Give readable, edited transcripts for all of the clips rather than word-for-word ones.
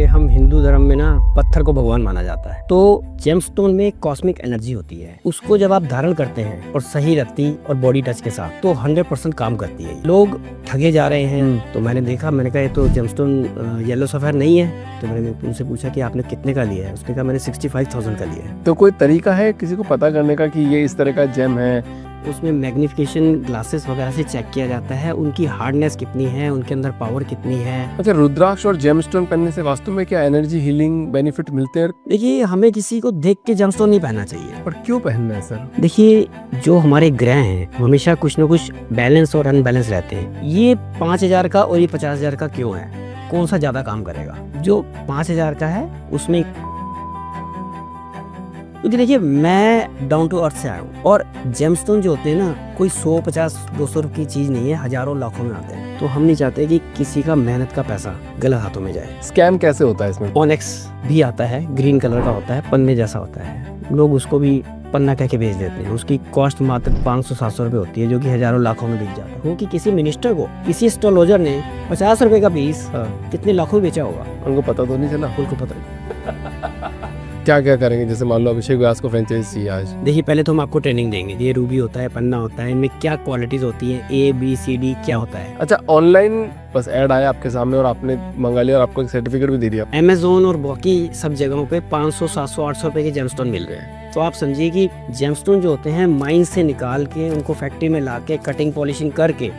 देखिए हम हिंदू धर्म में ना पत्थर को भगवान माना जाता है। तो जेमस्टोन में कॉस्मिक एनर्जी होती है, उसको जब आप धारण करते हैं और सही रत्ती और बॉडी टच के साथ तो 100% काम करती है। लोग ठगे जा रहे हैं, तो मैंने देखा, मैंने कहा ये तो जेमस्टोन येलो सफेयर नहीं है। तो मैंने उनसे पूछा कि आपने कितने का लिया है? उसने कहा मैंने 65,000 का लिया है। तो कोई तरीका है किसी को पता करने का कि ये इस तरह का जेम है? उसमें मैग्निफिकेशन ग्लासेस वगैरह से चेक किया जाता है, उनकी हार्डनेस कितनी है, उनके अंदर पावर कितनी है। अच्छा, रुद्राक्ष और जेमस्टोन पहनने से वास्तव में क्या एनर्जी हीलिंग बेनिफिट मिलते हैं? देखिए हमें किसी को देख के जेमस्टोन नहीं पहनना चाहिए। पर क्यों पहनना है सर? देखिए जो हमारे ग्रह हैं हमेशा कुछ न कुछ बैलेंस और अनबैलेंस रहते हैं। ये 5,000 का और ये 50,000 का क्यों है? कौन सा ज्यादा काम करेगा? जो 5,000 का है उसमें, क्योंकि देखिए मैं डाउन टू अर्थ से आया हूँ और जेमस्टोन जो होते हैं ना कोई 100, 50, 200 रुपये की चीज नहीं है, हजारों लाखों में आते हैं। तो हम नहीं चाहते कि किसी का मेहनत का पैसा गलत हाथों में जाए। स्कैम कैसे होता है इसमें? ऑनेक्स भी आता है, ग्रीन कलर का होता है, पन्ने जैसा होता है, लोग उसको भी पन्ना कह के बेच देते हैं। उसकी कॉस्ट मात्र 500-700 रुपये होती है, जो कि हजारों लाखों में बिक जाता है। क्योंकि किसी मिनिस्टर को किसी एस्ट्रोलॉजर ने 50 रुपए का पीस कितने लाखों में बेचा होगा, उनको पता तो नहीं चला? उनको पता नहीं। क्या क्या करेंगे? जैसे मान लो अभिषेक व्यास को फ्रेंचाइजी चाहिए आज। देखिए पहले तो हम आपको ट्रेनिंग देंगे, ये रूबी होता है, पन्ना होता है, इनमें क्या क्वालिटीज होती है, A B C D क्या होता है। अच्छा, ऑनलाइन बस ऐड आया आपके सामने और आपने मंगा लिया और आपको एक सर्टिफिकेट भी दे दिया? अमेज़न और बाकी सब जगहों पे 500, 700, 800 रुपए के जेमस्टोन मिल रहे हैं। तो आप समझिए कि जेमस्टोन जो होते हैं माइन से निकाल के उनको फैक्ट्री में ला के कटिंग पॉलिशिंग करके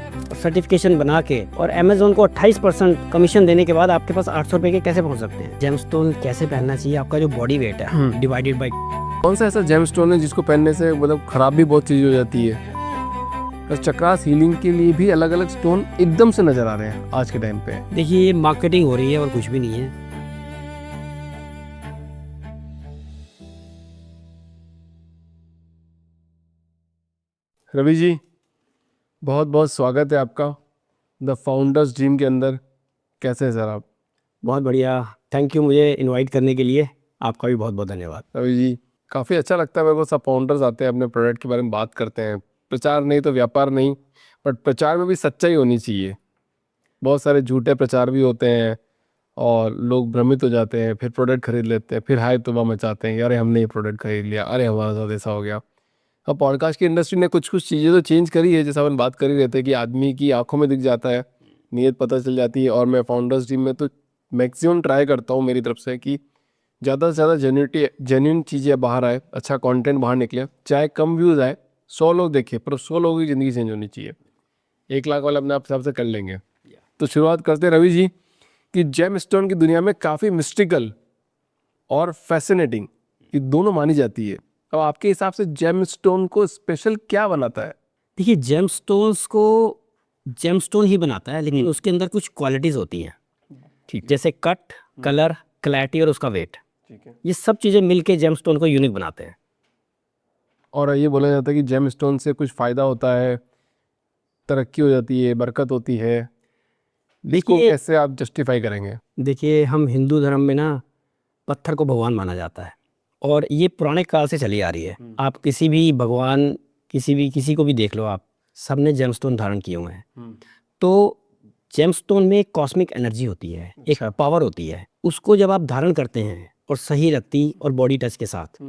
सर्टिफिकेशन बना के और अमेज़न को 28% कमीशन देने के बाद आपके पास 800 रुपए के कैसे पहुंच सकते हैं। जेमस्टोन कैसे पहनना चाहिए? आपका जो बॉडी वेट है डिवाइडेड बाई। कौन सा ऐसा जेमस्टोन है जिसको पहनने से मतलब खराब भी बहुत चीज हो जाती है? बस चक्रास हीलिंग के लिए भी अलग अलग स्टोन एकदम से नजर आ रहे हैं आज के टाइम पे। देखिए ये मार्केटिंग हो रही है और कुछ भी नहीं है। रवि जी, बहुत बहुत स्वागत है आपका द फाउंडर्स ड्रीम के अंदर। कैसे हैं सर आप? बहुत बढ़िया, थैंक यू मुझे इनवाइट करने के लिए। आपका भी बहुत बहुत धन्यवाद। रवि जी, काफ़ी अच्छा लगता है मेरे को, सब फाउंडर्स आते हैं अपने प्रोडक्ट के बारे में बात करते हैं। प्रचार नहीं तो व्यापार नहीं, बट प्रचार में भी सच्चाई होनी चाहिए। बहुत सारे झूठे प्रचार भी होते हैं और लोग भ्रमित हो जाते हैं, फिर प्रोडक्ट खरीद लेते हैं, फिर हाय तौबा मचाते हैं, अरे हमने ये प्रोडक्ट खरीद लिया, अरे हमारे साथ ऐसा हो गया। अब पॉडकास्ट की इंडस्ट्री ने कुछ कुछ चीज़ें तो चेंज करी है, जैसा अपन बात कर ही रहते हैं कि आदमी की आंखों में दिख जाता है, नीयत पता चल जाती है। और मैं फाउंडर्स टीम में तो मैक्सिमम ट्राई करता हूँ मेरी तरफ से कि ज़्यादा से ज़्यादा जेन्युइन चीज़ें बाहर आए, अच्छा कंटेंट बाहर निकले, चाहे कम व्यूज़ आए, 100 लोग देखे, पर 100 लोगों की ज़िंदगी चेंज होनी चाहिए। 1 लाख वाला अपने आप हिसाब से कर लेंगे। तो शुरुआत करते हैं रवि जी कि जेम स्टोन की दुनिया में काफ़ी मिस्टिकल और फैसिनेटिंग ये दोनों मानी जाती है। अब आपके हिसाब से जेम स्टोन को स्पेशल क्या बनाता है? देखिए जेमस्टोन्स को जेमस्टोन ही बनाता है, लेकिन उसके अंदर कुछ क्वालिटीज होती हैं, ठीक जैसे कट, कलर, क्लैरिटी और उसका वेट। ठीक है। ये सब चीज़ें मिलके जेमस्टोन को यूनिक बनाते हैं। और ये बोला जाता है कि जेम स्टोन से कुछ फ़ायदा होता है, तरक्की हो जाती है, बरकत होती है। इसको देखिए कैसे आप जस्टिफाई करेंगे? देखिए हम हिंदू धर्म में ना पत्थर को भगवान माना जाता है और ये पुराने काल से चली आ रही है। आप किसी भी भगवान, किसी को भी देख लो, आप सबने जेमस्टोन धारण किए हुए हैं। तो जेमस्टोन में कॉस्मिक एनर्जी होती है, एक पावर होती है, उसको जब आप धारण करते हैं और सही रत्ती और बॉडी टच के साथ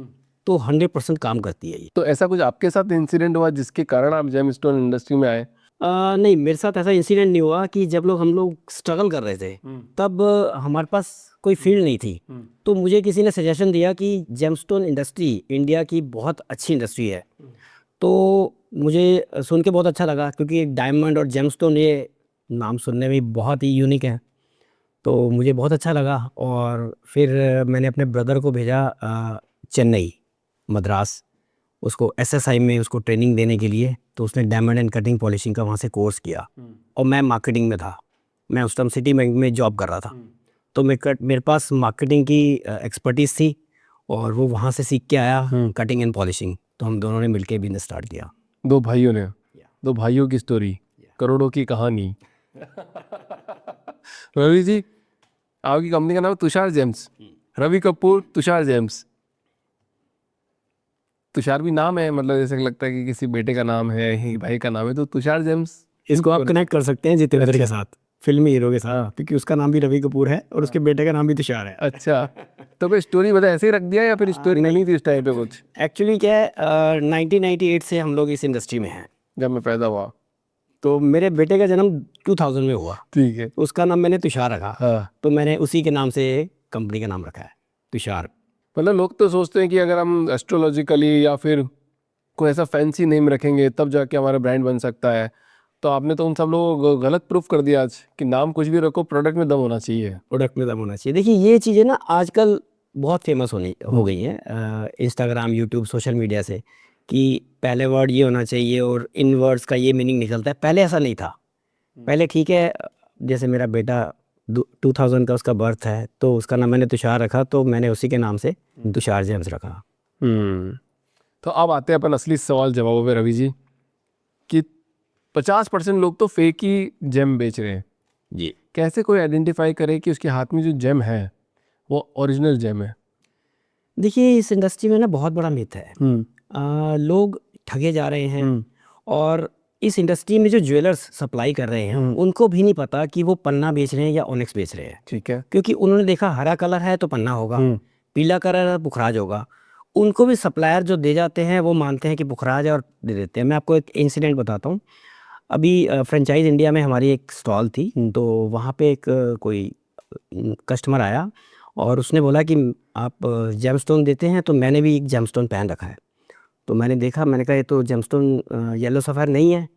तो 100% काम करती है ये। तो ऐसा कुछ आपके साथ इंसिडेंट हुआ जिसके कारण आप जेम स्टोन इंडस्ट्री में आए? नहीं, मेरे साथ ऐसा इंसिडेंट नहीं हुआ। कि जब हम लोग स्ट्रगल कर रहे थे तब हमारे पास कोई फील्ड नहीं थी, तो मुझे किसी ने सजेशन दिया कि जेमस्टोन इंडस्ट्री इंडिया की बहुत अच्छी इंडस्ट्री है। तो मुझे सुन के बहुत अच्छा लगा, क्योंकि डायमंड और जेमस्टोन ये नाम सुनने में बहुत ही यूनिक है। तो मुझे बहुत अच्छा लगा और फिर मैंने अपने ब्रदर को भेजा चेन्नई, मद्रास, उसको SSI में उसको ट्रेनिंग देने के लिए। तो उसने डायमंड एंड कटिंग पॉलिशिंग का वहाँ से कोर्स किया और मैं मार्केटिंग में था। मैं उस टाइम सिटी बैंक में जॉब कर रहा था। तो मेरे पास मार्केटिंग की एक्सपर्टीज़ थी और वो वहाँ से सीख के आया कटिंग एंड पॉलिशिंग। तो हम दोनों ने मिलके बिजनेस स्टार्ट किया। दो भाइयों ने, दो भाइयों की स्टोरी, करोड़ों की कहानी। रवि जी, आपकी कंपनी का नाम है तुषार जेम्स। रवि कपूर, तुषार जेम्स। तुषार भी नाम है, मतलब जैसे लगता है कि किसी बेटे का नाम है, ही भाई का नाम है, तो तुषार जेम्स। इसको आप कनेक्ट कर सकते हैं जितेंद्र के साथ। फिल्मी हीरो के साथ, क्योंकि उसका नाम भी रवि कपूर है और उसके बेटे का नाम भी तुषार है। अच्छा, तो कोई स्टोरी बता ऐसे ही रख दिया या फिर स्टोरी नहीं थी उस टाइम पे कुछ? एक्चुअली क्या है, 1998 से हम लोग इस इंडस्ट्री में हैं। जब मैं पैदा हुआ। तो मेरे बेटे का जन्म 2000 में हुआ, ठीक है। उसका नाम मैंने तुषार रखा। हाँ, तो मैंने उसी के नाम से कंपनी का नाम रखा है, तुषार। मतलब लोग तो सोचते हैं कि अगर हम एस्ट्रोलॉजिकली या फिर कोई ऐसा फैंसी नेम रखेंगे तब जाके हमारा ब्रांड बन सकता है, तो आपने तो उन सब लोगों को गलत प्रूफ कर दिया आज कि नाम कुछ भी रखो, प्रोडक्ट में दम होना चाहिए। प्रोडक्ट में दम होना चाहिए। देखिए ये चीज़ें ना आजकल बहुत फेमस हो गई हैं, इंस्टाग्राम, यूट्यूब, सोशल मीडिया से, कि पहले वर्ड ये होना चाहिए और इन वर्ड्स का ये मीनिंग निकलता है। पहले ऐसा नहीं था। पहले ठीक है, जैसे मेरा बेटा 2000 का उसका बर्थ है, तो उसका नाम मैंने तुषार रखा, तो मैंने उसी के नाम से तुषार जेम्स रखा। तो अब आते हैं अपन असली सवाल जवाबों पे रवि जी, कि 50% लोग तो फेक ही जेम बेच रहे हैं। जी, कैसे कोई आइडेंटिफाई करे कि उसके हाथ में जो जेम है वो ओरिजिनल जेम है? देखिए इस इंडस्ट्री में ना बहुत बड़ा मिथ है। लोग ठगे जा रहे हैं, और इस इंडस्ट्री में जो ज्वेलर्स सप्लाई कर रहे हैं उनको भी नहीं पता कि वो पन्ना बेच रहे हैं या ऑनिक्स बेच रहे हैं। ठीक है। क्योंकि उन्होंने देखा हरा कलर है तो पन्ना होगा, पीला कलर है पुखराज होगा। उनको भी सप्लायर जो दे जाते हैं वो मानते हैं कि पुखराज है और दे देते हैं। मैं आपको एक इंसिडेंट बताता हूँ। अभी फ्रेंचाइज इंडिया में हमारी एक स्टॉल थी, तो वहाँ पे एक कोई कस्टमर आया और उसने बोला कि आप जेमस्टोन देते हैं? तो मैंने भी एक जेमस्टोन पहन रखा है। तो मैंने देखा, मैंने कहा ये तो जेमस्टोन येलो सफ़ायर नहीं है।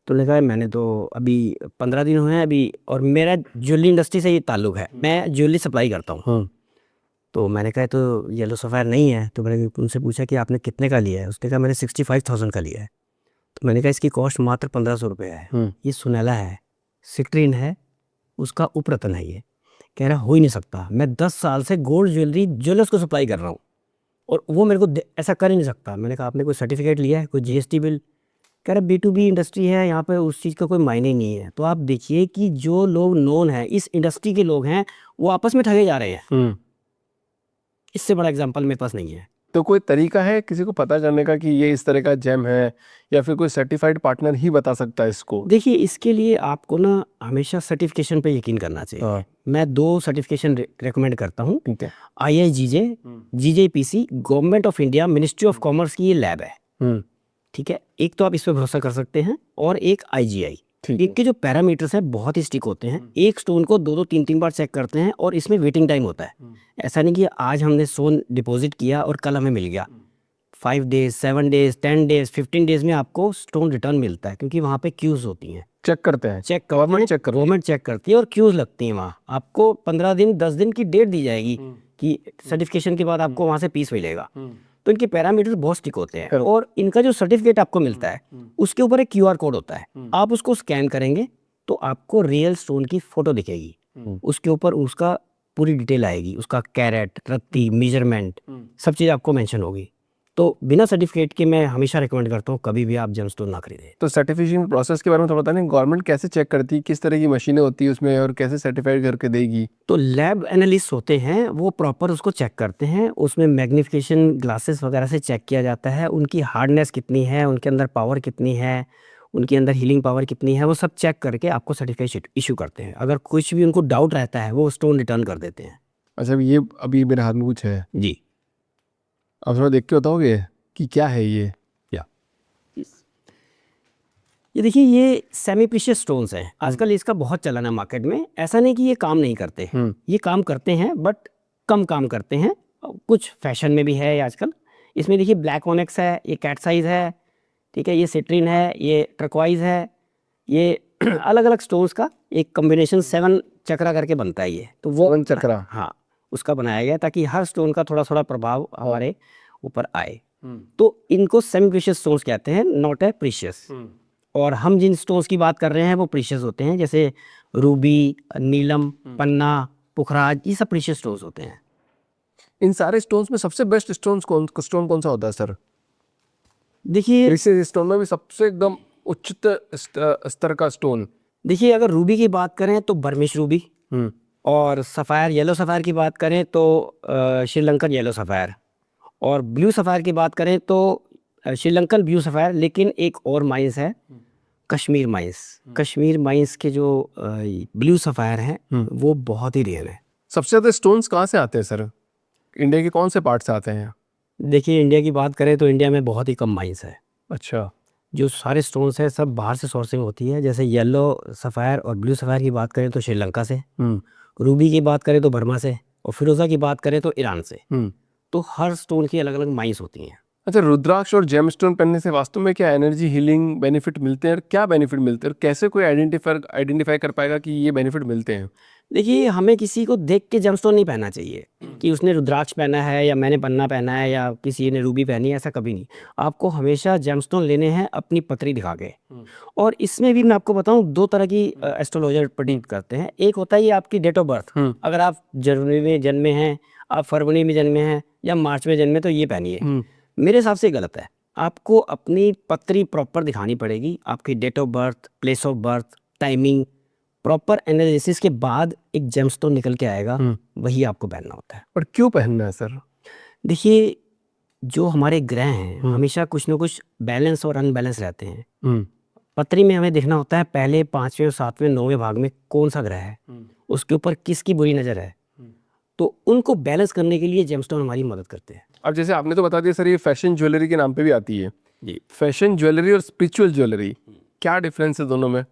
तो उन्होंने कहा मैंने तो अभी 15 दिन हुए हैं अभी, और मेरा ज्वेलरी इंडस्ट्री से ये ताल्लुक़ है, मैं ज्वेलरी सप्लाई करता हूँ। तो मैंने कहा तो येलो सफ़ायर नहीं है। तो मैंने उनसे पूछा कि आपने कितने का लिया है? उसने कहा मैंने 65,000 का लिया है। तो मैंने कहा इसकी कॉस्ट मात्र 1500 रुपये है। ये सुनहला है, सिट्रीन है, उसका उपरतन है। ये कह रहा हो ही नहीं सकता, मैं 10 साल से गोल्ड ज्वेलरी ज्वेलर्स को सप्लाई कर रहा हूँ और वो मेरे को ऐसा कर ही नहीं सकता। मैंने कहा आपने कोई सर्टिफिकेट लिया है, कोई जीएसटी बिल? कह रहा B2B इंडस्ट्री है, यहाँ पे उस चीज़ का कोई मायने नहीं है। तो आप देखिए कि जो लोग नोन हैं, इस इंडस्ट्री के लोग हैं, वो आपस में ठगे जा रहे हैं। इससे बड़ा एग्जांपल मेरे पास नहीं है। तो कोई तरीका है किसी को पता चलने का कि ये इस तरह का जेम है, या फिर कोई सर्टिफाइड पार्टनर ही बता सकता है इसको? देखिए इसके लिए आपको ना हमेशा सर्टिफिकेशन पे यकीन करना चाहिए। मैं 2 सर्टिफिकेशन रेकमेंड करता हूँ। ठीक है। IIGJ, GJPC, government of India, ministry of commerce की ये लैब है। ठीक है, एक तो आप इस पर भरोसा कर सकते हैं, और एक IGI। इनके जो पैरामीटर्स हैं बहुत ही स्टिक होते हैं। एक स्टोन को 2-2, 3-3 बार चेक करते हैं, और इसमें वेटिंग टाइम होता है। ऐसा नहीं कि आज हमने स्टोन डिपॉजिट किया और कल हमें मिल गया। 5 डेज, 7 डेज, 10 डेज, 15 डेज में आपको स्टोन रिटर्न मिलता है, क्योंकि वहाँ पे क्यूज होती हैं। चेक करते हैं, गवर्नमेंट चेक करती है और क्यूज लगती हैं वहाँ। आपको 15 दिन, 10 दिन की डेट दी जाएगी कि सर्टिफिकेशन के बाद आपको वहाँ से पीस मिलेगा। तो इनके पैरामीटर्स बहुत स्टिक होते हैं, और इनका जो सर्टिफिकेट आपको मिलता है उसके ऊपर एक QR कोड होता है। आप उसको स्कैन करेंगे तो आपको रियल स्टोन की फोटो दिखेगी। उसके ऊपर उसका पूरी डिटेल आएगी, उसका कैरेट, रत्ती, मेजरमेंट, सब चीज़ आपको मेंशन होगी। तो बिना सर्टिफिकेट के मैं हमेशा रिकमेंड करता हूँ कभी भी आप जेमस्टोन ना खरीदें। तो सर्टिफिकेशन प्रोसेस के बारे में थोड़ा बताएं, गवर्नमेंट कैसे चेक करती है, किस तरह की मशीनें होती है उसमें, और कैसे सर्टिफाइड करके देगी? तो लैब एनालिस्ट होते हैं, वो प्रॉपर उसको चेक करते हैं। उसमें मैग्नीफिकेशन ग्लासेस वगैरह से चेक किया जाता है, उनकी हार्डनेस कितनी है, उनके अंदर पावर कितनी है, उनके अंदर हीलिंग पावर कितनी है, वो सब चेक करके आपको सर्टिफिकेट इशू करते हैं। अगर कुछ भी उनको डाउट रहता है वो स्टोन रिटर्न कर देते हैं। अच्छा, ये अभी मेरे हाथ में कुछ है जी, आप थोड़ा देख के बताओगे कि क्या है ये? ये देखिए ये सेमी प्रीशियस स्टोन्स हैं। आजकल इसका बहुत चलन है मार्केट में। ऐसा नहीं कि ये काम नहीं करते, ये काम करते हैं, बट कम काम करते हैं। कुछ फैशन में भी है आजकल। इसमें देखिए ब्लैक ऑनिक्स है, ये कैट साइज है, ठीक है, ये सिट्रीन है, ये टर्कवाइज है, ये अलग अलग स्टोन्स का एक कॉम्बिनेशन 7 चक्रा करके बनता है ये। तो वो 7 चक्रा, हाँ, उसका बनाया गया ताकि हर स्टोन का थोड़ा थोड़ा प्रभाव हमारे ऊपर आए। तो इनको सेमी प्रीशियस स्टोन्स कहते हैं, नॉट ए प्रीशियस। और हम जिन स्टोन्स की बात कर रहे हैं वो प्रीशियस होते हैं, जैसे रूबी, नीलम, पन्ना, पुखराज, ये सब प्रीशियस स्टोन्स होते हैं। इन सारे स्टोन्स में सबसे बेस्ट स्टोन कौन सा होता है सर? देखिए प्रीशियस स्टोन में भी सबसे एकदम उच्च स्तर का स्टोन? देखिए अगर रूबी की बात करें तो बर्मिश रूबी, और सफ़ायर, येलो सफ़ायर की बात करें तो श्रीलंकन येलो सफ़ायर, और ब्लू सफ़ायर की बात करें तो श्रीलंकन ब्लू सफ़ायर। लेकिन एक और माइंस है कश्मीर माइंस। कश्मीर माइंस के जो ब्लू सफ़ायर हैं वो बहुत ही रेयर है। सबसे ज़्यादा स्टोन्स कहाँ से आते हैं सर? इंडिया के कौन से पार्ट से आते हैं? देखिए इंडिया की बात करें तो इंडिया में बहुत ही कम माइंस है। अच्छा। जो सारे स्टोन्स हैं सब बाहर से सोर्सिंग होती है। जैसे येलो सफ़ायर और ब्लू सफ़ायर की बात करें तो श्रीलंका से, रूबी की बात करें तो बर्मा से, और फिरोज़ा की बात करें तो ईरान से। तो हर स्टोन की अलग अलग माइंस होती हैं। अच्छा, रुद्राक्ष और जेमस्टोन पहनने से वास्तव में क्या एनर्जी हीलिंग बेनिफिट मिलते हैं और क्या बेनिफिट मिलते हैं और कैसे कोई आइडेंटिफाई कर पाएगा कि ये बेनिफिट मिलते हैं? देखिए हमें किसी को देख के जेमस्टोन नहीं पहनना चाहिए कि उसने रुद्राक्ष पहना है या मैंने पन्ना पहना है या किसी ने रूबी पहनी है, ऐसा कभी नहीं। आपको हमेशा जेमस्टोन लेने हैं अपनी पतरी दिखा के। और इसमें भी मैं आपको बताऊं, दो तरह की एस्ट्रोलॉजर प्रेडिक्ट करते हैं। एक होता है ये आपकी डेट ऑफ बर्थ, अगर आप जनवरी में जन्मे हैं, आप फरवरी में जन्मे हैं या मार्च में जन्मे तो ये पहनिए। मेरे हिसाब से गलत है। आपको अपनी पतरी प्रॉपर दिखानी पड़ेगी, आपकी date of birth, place of birth, timing, proper analysis के बाद एक जेमस्टोन निकल के आएगा, वही आपको पहनना होता है। और क्यों पहनना है सर? देखिए जो हमारे ग्रह हैं हमेशा कुछ ना कुछ बैलेंस और अनबैलेंस रहते हैं। पतरी में हमें देखना होता है पहले 5वें, 7वें, 9वें भाग में कौन सा ग्रह है, उसके ऊपर किसकी बुरी नज़र है, तो उनको बैलेंस करने के लिए जेमस्टोन हमारी मदद करते हैं। अब जैसे आपने तो बता दिया सर, ये फैशन ज्वेलरी के नाम पे भी आती है जी। फैशन ज्वेलरी और स्पिरिचुअल ज्वेलरी, क्या डिफरेंस है दोनों में?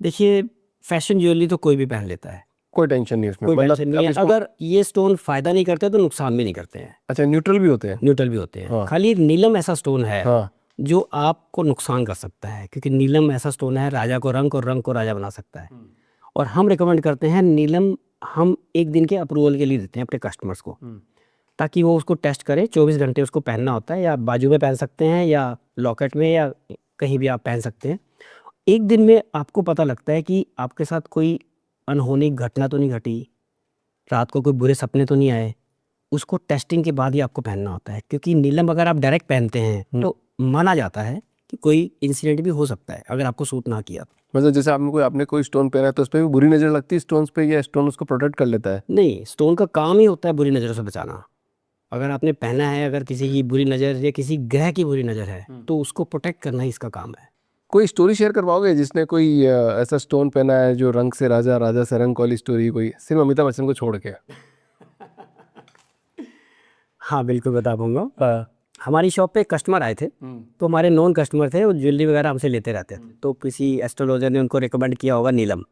देखिए फैशन ज्वेलरी तो कोई भी पहन लेता है, कोई टेंशन नहीं उसमें, कोई मतलब टेंशन नहीं है। इसको- अगर ये स्टोन फायदा नहीं करते तो नुकसान भी नहीं करते हैं, अच्छा, न्यूट्रल भी होते हैं? न्यूट्रल भी होते हैं। हाँ। खाली नीलम ऐसा स्टोन है हाँ। जो आपको नुकसान कर सकता है, क्योंकि नीलम ऐसा स्टोन है राजा को रंग और रंग को राजा बना सकता है। और हम रिकमेंड करते हैं नीलम, हम 1 दिन के अप्रूवल के लिए देते हैं अपने कस्टमर्स को, ताकि वो उसको टेस्ट करें। 24 घंटे उसको पहनना होता है, या बाजू में पहन सकते हैं या लॉकेट में या कहीं भी आप पहन सकते हैं। 1 दिन में आपको पता लगता है कि आपके साथ कोई अनहोनी घटना तो नहीं घटी, रात को कोई बुरे सपने तो नहीं आए। उसको टेस्टिंग के बाद ही आपको पहनना होता है, क्योंकि नीलम अगर आप डायरेक्ट पहनते हैं तो माना जाता है कि कोई इंसिडेंट भी हो सकता है अगर आपको सूट ना किया। मतलब जैसे आपने कोई स्टोन पहना है तो उस पर भी बुरी नज़र लगती है स्टोन्स पे, या स्टोन उसको प्रोटेक्ट कर लेता है? नहीं, स्टोन का काम ही होता है बुरी नज़रों से बचाना। अगर आपने पहना है, अगर किसी की बुरी नज़र या किसी ग्रह की बुरी नज़र है तो उसको प्रोटेक्ट करना ही इसका काम है। कोई स्टोरी शेयर करवाओगे जिसने कोई ऐसा स्टोन पहना है जो रंग से राजा, राजा से रंग वाली स्टोरी, कोई सिर्फ अमिताभ बच्चन को छोड़ के? हाँ बिल्कुल बता पाऊँगा। हमारी शॉप पे कस्टमर आए थे, तो हमारे नॉन कस्टमर थे, वो ज्वेलरी वगैरह हमसे लेते रहते थे। तो किसी एस्ट्रोलॉजर ने उनको रिकमेंड किया होगा नीलम,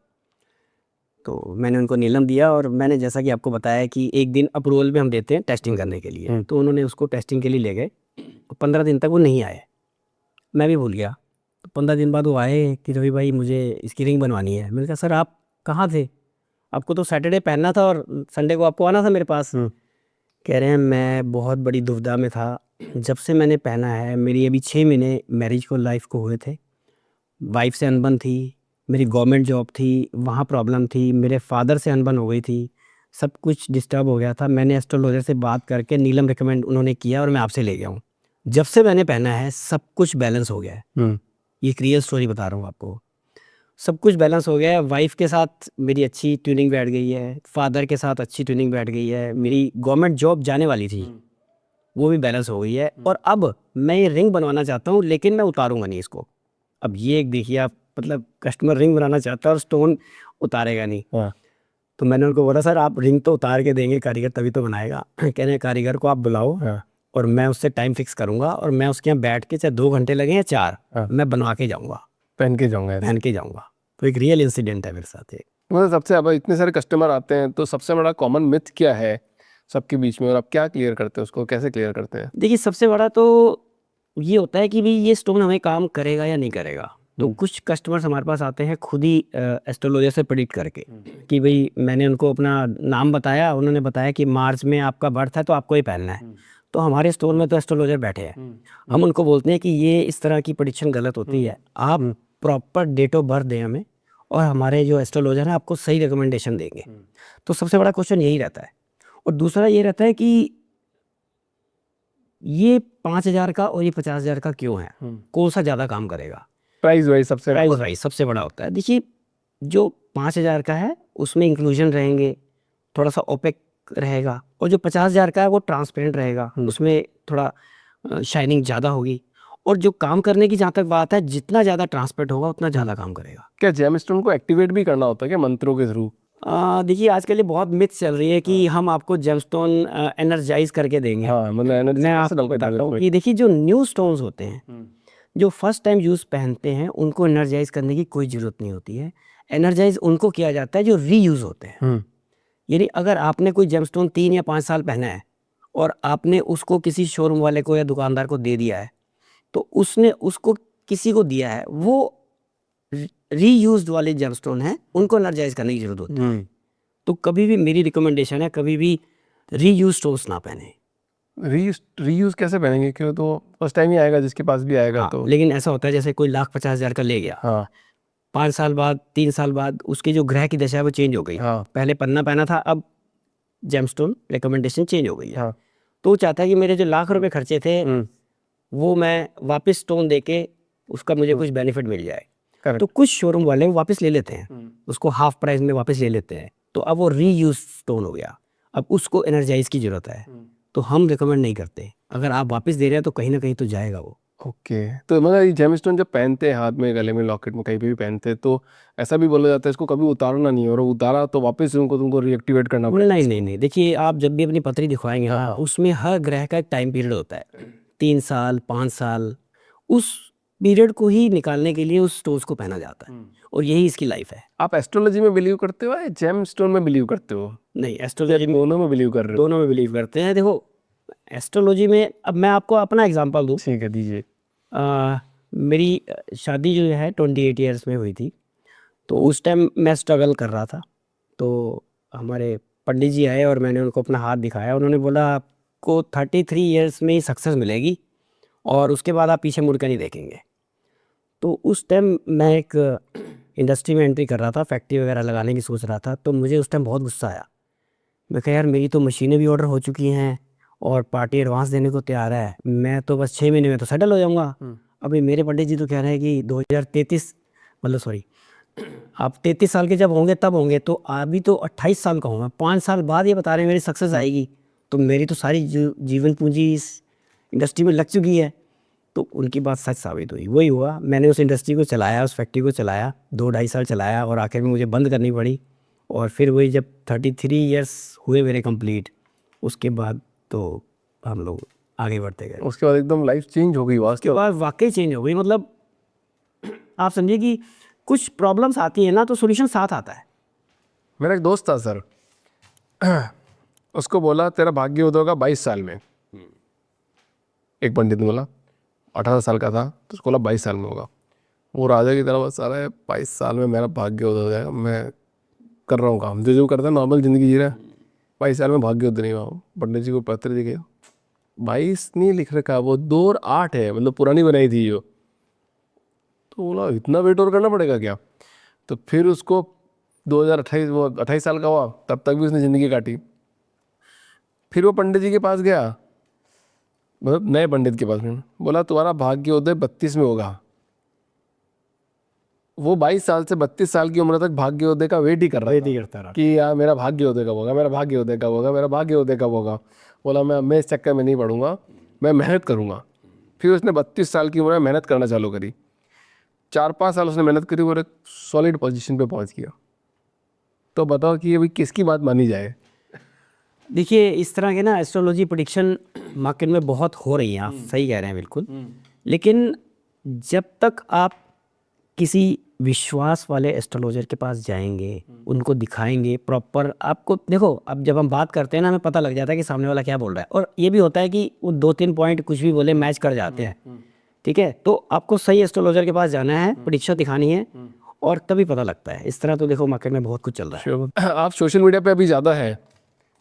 तो मैंने उनको नीलम दिया। और मैंने जैसा कि आपको बताया कि 1 दिन अप्रूवल में हम देते हैं टेस्टिंग करने के लिए, तो उन्होंने उसको टेस्टिंग के लिए ले गए। 15 दिन तक वो नहीं आए, मैं भी भूल गया। तो 15 दिन बाद वो आए कि रवि भाई मुझे इसकी रिंग बनवानी है। मैंने कहा सर आप कहाँ थे, आपको तो सैटरडे पहनना था और संडे को आपको आना था मेरे पास। कह रहे हैं मैं बहुत बड़ी दुविधा में था, जब से मैंने पहना है, मेरी अभी 6 महीने मैरिज को लाइफ को हुए थे, वाइफ से अनबन थी, मेरी गवर्नमेंट जॉब थी वहाँ प्रॉब्लम थी, मेरे फादर से अनबन हो गई थी, सब कुछ डिस्टर्ब हो गया था। मैंने एस्ट्रोलॉजर से बात करके नीलम रिकमेंड उन्होंने किया और मैं आपसे ले गया हूँ। जब से मैंने पहना है सब कुछ बैलेंस हो गया है। ये एक रियल स्टोरी बता रहा हूँ आपको, सब कुछ बैलेंस हो गया है। वाइफ के साथ मेरी अच्छी ट्यूनिंग बैठ गई है, फादर के साथ अच्छी ट्यूनिंग बैठ गई है, मेरी गवर्नमेंट जॉब जाने वाली थी वो भी बैलेंस हो गई है। और अब मैं ये रिंग बनवाना चाहता हूँ, लेकिन मैं उतारूंगा नहीं इसको। अब ये एक देखिए आप, मतलब कस्टमर रिंग बनाना चाहता है और स्टोन उतारेगा नहीं। तो मैंने उनको बोला सर आप रिंग तो उतार के देंगे, कारीगर तभी तो बनाएगा। कह रहे कारीगर को आप बुलाओ और मैं उससे टाइम फिक्स करूंगा और मैं उसके यहाँ बैठ के चाहे 2 घंटे लगे या 4, मैं बनवा के जाऊँगा, पहन के जाऊँगा। पहन के जाऊँगा। तो एक रियल इंसिडेंट है मेरे साथ एक। मतलब सबसे, अब इतने सारे कस्टमर आते हैं तो सबसे बड़ा कॉमन मिथ क्या है सबके बीच में, और आप क्या क्लियर करते हैं उसको, कैसे क्लियर करते हैं? देखिए सबसे बड़ा तो ये होता है कि भाई ये स्टोन हमें काम करेगा या नहीं करेगा। तो कुछ कस्टमर्स हमारे पास आते हैं खुद ही एस्ट्रोलॉजर से प्रेडिक्ट करके कि भाई मैंने उनको अपना नाम बताया, उन्होंने बताया कि मार्च में आपका बर्थ है तो आपको ही पहनना है। तो हमारे स्टोर में तो एस्ट्रोलॉजर बैठे हैं, हम उनको बोलते हैं कि ये इस तरह की प्रेडिक्शन गलत होती है, आप प्रॉपर डेट ऑफ बर्थ दें हमें और हमारे जो एस्ट्रोलॉजर हैं आपको सही रिकमेंडेशन देंगे। तो सबसे बड़ा क्वेश्चन यही रहता है। और दूसरा ये रहता है कि ये 5,000 का और ये 50,000 का क्यों है, कौन सा ज़्यादा काम करेगा? प्राइस वाइज सबसे बड़ा होता है। देखिए जो 5,000 का है उसमें इंक्लूजन रहेंगे, थोड़ा सा ओपेक रहेगा, और जो 50,000 का है वो ट्रांसपेरेंट रहेगा, उसमें थोड़ा शाइनिंग ज़्यादा होगी। और जो काम करने की जहाँ तक बात है, जितना ज़्यादा ट्रांसपेरेंट होगा उतना ज़्यादा काम करेगा। क्या जेमस्टोन को एक्टिवेट भी करना होता है क्या मंत्रों के थ्रू? देखिए आजकल ये बहुत मिथ चल रही है कि हम आपको जेमस्टोन एनर्जाइज करके देंगे। हाँ मतलब एनर्जी मैं आपको बताता हूँ कि देखिए जो न्यू स्टोन्स होते हैं, जो फर्स्ट टाइम यूज़ पहनते हैं, उनको एनर्जाइज करने की कोई ज़रूरत नहीं होती है। एनर्जाइज उनको किया जाता है जो रीयूज़ होते हैं। यानी अगर आपने कोई जेमस्टोन 3 या 5 साल पहना है और आपने उसको किसी शोरूम वाले को या दुकानदार को दे दिया है, तो उसने उसको किसी को दिया है, वो रीयूज्ड वाले जेमस्टोन हैं, उनको एनर्जाइज करने की जरूरत होती है। तो कभी भी मेरी रिकमेंडेशन है, कभी भी रीयूज स्टोन्स ना पहने। रीयूज कैसे पहनेंगे? क्यों, तो फर्स्ट टाइम ही आएगा जिसके पास भी आएगा। हाँ, तो लेकिन ऐसा होता है जैसे कोई 1,50,000 का ले गया, हाँ 5 साल बाद 3 साल बाद उसकी जो ग्रह की दशा है वो चेंज हो गई। हाँ पहले पन्ना पहना था, अब जेमस्टोन रिकमेंडेशन चेंज हो गई है। हाँ तो वो चाहता है कि मेरे जो लाख रुपए खर्चे थे वो मैं वापस स्टोन देके उसका मुझे कुछ बेनिफिट मिल जाए। करेक्ट। तो कुछ शोरूम वाले वापस ले लेते हैं, उसको हाफ प्राइस में वापस ले लेते हैं, तो अब वो रीयूज स्टोन हो गया, अब उसको एनर्जाइज की जरूरत है। तो हम रिकमेंड नहीं करते। अगर आप वापस दे रहे हैं तो कहीं ना कहीं तो जाएगा वो। ओके। तो मतलब ये जेमस्टोन जब पहनते हैं हाथ में, गले में, लॉकेट में, कहीं पे भी पहनते हैं, तो ऐसा भी बोला जाता है इसको कभी उतारना नहीं है, और उतारा तो वापस तुमको रीएक्टिवेट करना पड़ेगा। नहीं, देखिए आप जब भी अपनी पत्री दिखवाएंगे ना, उसमें हर ग्रह का एक टाइम पीरियड होता है, 3 साल 5 साल, उस पीरियड को ही निकालने के लिए उस स्टोन्स को पहना जाता है, और यही इसकी लाइफ है। आप एस्ट्रोलॉजी में बिलीव करते हो या जेमस्टोन में बिलीव करते हो? नहीं, एस्ट्रोलॉजी में दोनों में बिलीव कर रहे हो? दोनों में बिलीव करते हैं। देखो एस्ट्रोलॉजी में, अब मैं आपको अपना एग्जांपल दूं। ठीक है, दीजिए। मेरी शादी जो है 28 ईयर्स में हुई थी, तो उस टाइम मैं स्ट्रगल कर रहा था। तो हमारे पंडित जी आए और मैंने उनको अपना हाथ दिखाया, उन्होंने बोला आपको 33 ईयर्स में ही सक्सेस मिलेगी और उसके बाद आप पीछे मुड़ कर नहीं देखेंगे। तो उस टाइम मैं एक इंडस्ट्री में एंट्री कर रहा था, फैक्ट्री वगैरह लगाने की सोच रहा था। तो मुझे उस टाइम बहुत गुस्सा आया। मैं कहा यार मेरी तो मशीनें भी ऑर्डर हो चुकी हैं और पार्टी एडवांस देने को तैयार है, मैं तो बस 6 महीने में तो सेटल हो जाऊंगा। अभी मेरे पंडित जी तो कह रहे हैं कि 2033 मतलब सॉरी आप 33 साल के जब होंगे तब होंगे, तो अभी तो 28 साल का हूँ मैं, 5 साल बाद ये बता रहे हैं मेरी सक्सेस आएगी। तो मेरी तो सारी जीवन पूंजी इस इंडस्ट्री में लग चुकी है। तो उनकी बात सच साबित हुई, वही हुआ। मैंने उस इंडस्ट्री को चलाया, उस फैक्ट्री को चलाया, 2-2.5 साल चलाया और आखिर में मुझे बंद करनी पड़ी। और फिर वही जब 33 ईयर्स हुए मेरे कंप्लीट, उसके बाद तो हम लोग आगे बढ़ते गए। उसके बाद एकदम लाइफ चेंज हो गई उसके बाद वाकई चेंज हो गई। मतलब आप समझिए कि कुछ प्रॉब्लम्स आती है ना, तो सॉल्यूशन साथ आता है। मेरा एक दोस्त था सर, उसको बोला तेरा भाग्य उदय होगा 22 साल में। एक पंडित ने बोला, 18 साल का था, तो उसको बोला 22 साल में होगा। वो राजा की तरह बस आ रहा है, 22 साल में मेरा भाग्य उदय हो जाएगा, मैं कर रहा हूँ काम जो करता है, नॉर्मल जिंदगी जी रहा है, 22 साल में भाग्य उदय नहीं हुआ। पंडित जी को पत्र दिखे, 22 नहीं लिख रखा, वो 2 और 8 है, मतलब पुरानी बनाई थी जो। तो बोला इतना वेट और करना पड़ेगा क्या? तो फिर उसको 2028, वो 28 साल का हुआ, तब तक भी उसने ज़िंदगी काटी। फिर वो पंडित जी के पास गया, मतलब नए पंडित के पास में, बोला तुम्हारा भाग्य उदय 32 में होगा। वो 22 साल से 32 साल की उम्र तक भाग्य उदय का वेट ही कर रहा था कि यार मेरा भाग्य उदय कब होगा, मेरा भाग्य उदय कब होगा, मेरा भाग्य उदय कब होगा। बोला मैं इस चक्कर में नहीं पढ़ूंगा, मैं मेहनत करूंगा। फिर उसने 32 साल की उम्र में मेहनत करना चालू करी। 4-5 साल उसने मेहनत करी और एक सॉलिड पोजीशन पे पहुंच गया। तो बताओ कि अभी किसकी बात मानी जाए? देखिए इस तरह के ना एस्ट्रोलॉजी प्रेडिक्शन मार्केट में बहुत हो रही हैं, आप सही कह रहे हैं बिल्कुल। लेकिन जब तक आप किसी विश्वास वाले एस्ट्रोलॉजर के पास जाएंगे, उनको दिखाएंगे प्रॉपर, आपको देखो अब जब हम बात करते हैं ना, हमें पता लग जाता है कि सामने वाला क्या बोल रहा है। और ये भी होता है कि वो 2-3 पॉइंट कुछ भी बोले मैच कर जाते हैं, ठीक है। तो आपको सही एस्ट्रोलॉजर के पास जाना है, प्रेडिक्शन दिखानी है, और तभी पता लगता है। इस तरह तो देखो मार्केट में बहुत कुछ चल रहा है। आप सोशल मीडिया पे अभी ज़्यादा है,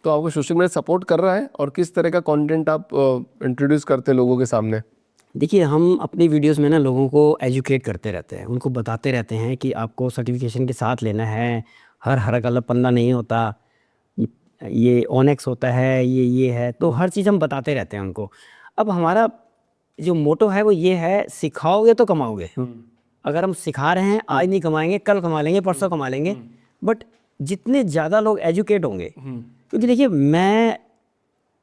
तो आपको सोशल मीडिया सपोर्ट कर रहा है? और किस तरह का कंटेंट आप इंट्रोड्यूस करते हैं लोगों के सामने? देखिए हम अपनी वीडियोस में ना लोगों को एजुकेट करते रहते हैं, उनको बताते रहते हैं कि आपको सर्टिफिकेशन के साथ लेना है, हर कलर पन्ना नहीं होता, ये ऑनेक्स होता है, ये है। तो हर चीज़ हम बताते रहते हैं उनको। अब हमारा जो मोटो है वो ये है, सिखाओगे तो कमाओगे। अगर हम सिखा रहे हैं, आज नहीं कमाएंगे, कल कमा लेंगे, परसों कमा लेंगे, बट जितने ज़्यादा लोग एजुकेट होंगे, क्योंकि देखिए मैं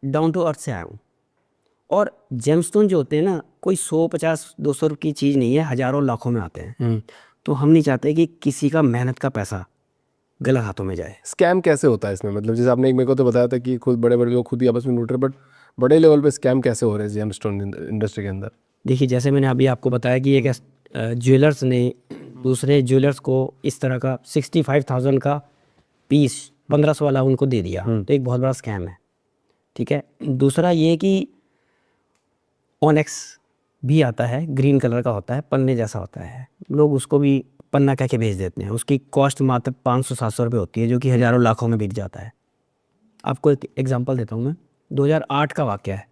डाउन टू अर्थ से आया हूँ, और जेमस्टोन जो होते हैं ना, कोई 100, 50, 200 रुपये की चीज़ नहीं है, हज़ारों लाखों में आते हैं। तो हम नहीं चाहते कि किसी का मेहनत का पैसा गलत हाथों में जाए। स्कैम कैसे होता है इसमें? मतलब जैसे आपने एक मेरे को तो बताया था कि खुद बड़े बड़े लोग खुद ही आपस में लूट रहे, बट बड़े लेवल पे स्कैम कैसे हो रहे हैं जेमस्टोन इंडस्ट्री के अंदर? देखिए, जैसे मैंने अभी आपको बताया कि एक ज्वेलर्स ने दूसरे ज्वेलर्स को इस तरह का 65,000 का पीस 1500 वाला उनको दे दिया, तो एक बहुत बड़ा स्कैम है। ठीक है। दूसरा ये कि ऑनेक्स भी आता है, ग्रीन कलर का होता है, पन्ने जैसा होता है, लोग उसको भी पन्ना कह के भेज देते हैं। उसकी कॉस्ट मात्र 500-700 रुपये होती है, जो कि हज़ारों लाखों में बिक जाता है। आपको एक एग्जांपल देता हूँ मैं, 2008 का वाक़या है।